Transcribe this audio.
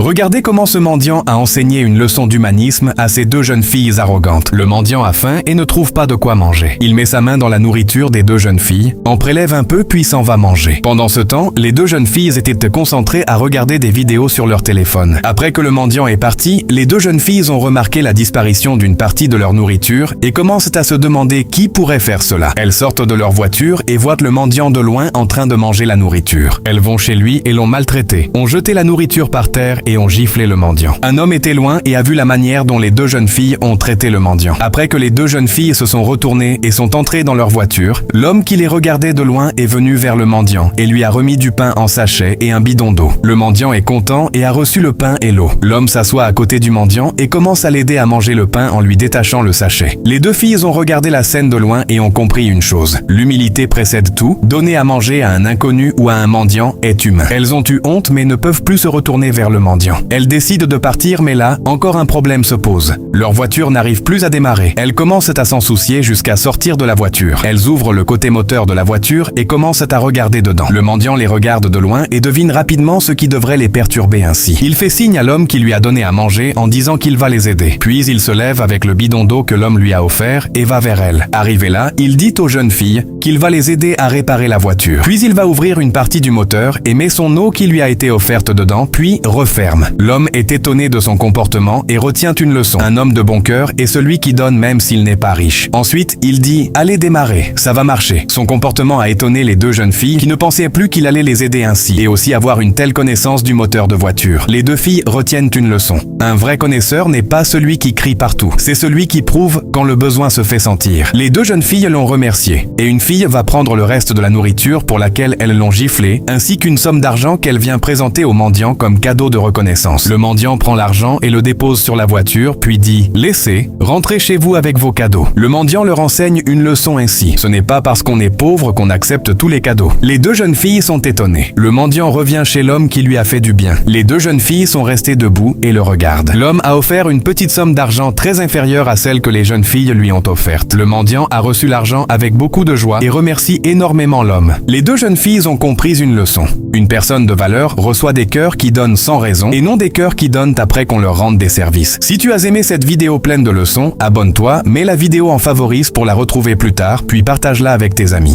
Regardez comment ce mendiant a enseigné une leçon d'humanisme à ces deux jeunes filles arrogantes. Le mendiant a faim et ne trouve pas de quoi manger. Il met sa main dans la nourriture des deux jeunes filles, en prélève un peu puis s'en va manger. Pendant ce temps, les deux jeunes filles étaient concentrées à regarder des vidéos sur leur téléphone. Après que le mendiant est parti, les deux jeunes filles ont remarqué la disparition d'une partie de leur nourriture et commencent à se demander qui pourrait faire cela. Elles sortent de leur voiture et voient le mendiant de loin en train de manger la nourriture. Elles vont chez lui et l'ont maltraité, ont jeté la nourriture par terre et ont giflé le mendiant. Un homme était loin et a vu la manière dont les deux jeunes filles ont traité le mendiant. Après que les deux jeunes filles se sont retournées et sont entrées dans leur voiture, l'homme qui les regardait de loin est venu vers le mendiant et lui a remis du pain en sachet et un bidon d'eau. Le mendiant est content et a reçu le pain et l'eau. L'homme s'assoit à côté du mendiant et commence à l'aider à manger le pain en lui détachant le sachet. Les deux filles ont regardé la scène de loin et ont compris une chose. L'humilité précède tout. Donner à manger à un inconnu ou à un mendiant est humain. Elles ont eu honte mais ne peuvent plus se retourner vers le mendiant. Elles décident de partir mais là, encore un problème se pose. Leur voiture n'arrive plus à démarrer. Elles commencent à s'en soucier jusqu'à sortir de la voiture. Elles ouvrent le côté moteur de la voiture et commencent à regarder dedans. Le mendiant les regarde de loin et devine rapidement ce qui devrait les perturber ainsi. Il fait signe à l'homme qui lui a donné à manger en disant qu'il va les aider. Puis il se lève avec le bidon d'eau que l'homme lui a offert et va vers elle. Arrivé là, il dit aux jeunes filles qu'il va les aider à réparer la voiture. Puis il va ouvrir une partie du moteur et met son eau qui lui a été offerte dedans, puis referme. L'homme est étonné de son comportement et retient une leçon. Un homme de bon cœur est celui qui donne même s'il n'est pas riche. Ensuite, il dit « Allez démarrer, ça va marcher ». Son comportement a étonné les deux jeunes filles qui ne pensaient plus qu'il allait les aider ainsi et aussi avoir une telle connaissance du moteur de voiture. Les deux filles retiennent une leçon. Un vrai connaisseur n'est pas celui qui crie partout, c'est celui qui prouve quand le besoin se fait sentir. Les deux jeunes filles l'ont remercié et une fille va prendre le reste de la nourriture pour laquelle elles l'ont giflé, ainsi qu'une somme d'argent qu'elle vient présenter au mendiant comme cadeau de reconnaissance. Le mendiant prend l'argent et le dépose sur la voiture, puis dit « Laissez, rentrez chez vous avec vos cadeaux ». Le mendiant leur enseigne une leçon ainsi. Ce n'est pas parce qu'on est pauvre qu'on accepte tous les cadeaux. Les deux jeunes filles sont étonnées. Le mendiant revient chez l'homme qui lui a fait du bien. Les deux jeunes filles sont restées debout et le regardent. L'homme a offert une petite somme d'argent très inférieure à celle que les jeunes filles lui ont offerte. Le mendiant a reçu l'argent avec beaucoup de joie et remercie énormément l'homme. Les deux jeunes filles ont compris une leçon. Une personne de valeur reçoit des cœurs qui donnent sans raison et non des cœurs qui donnent après qu'on leur rende des services. Si tu as aimé cette vidéo pleine de leçons, abonne-toi, mets la vidéo en favoris pour la retrouver plus tard, puis partage-la avec tes amis.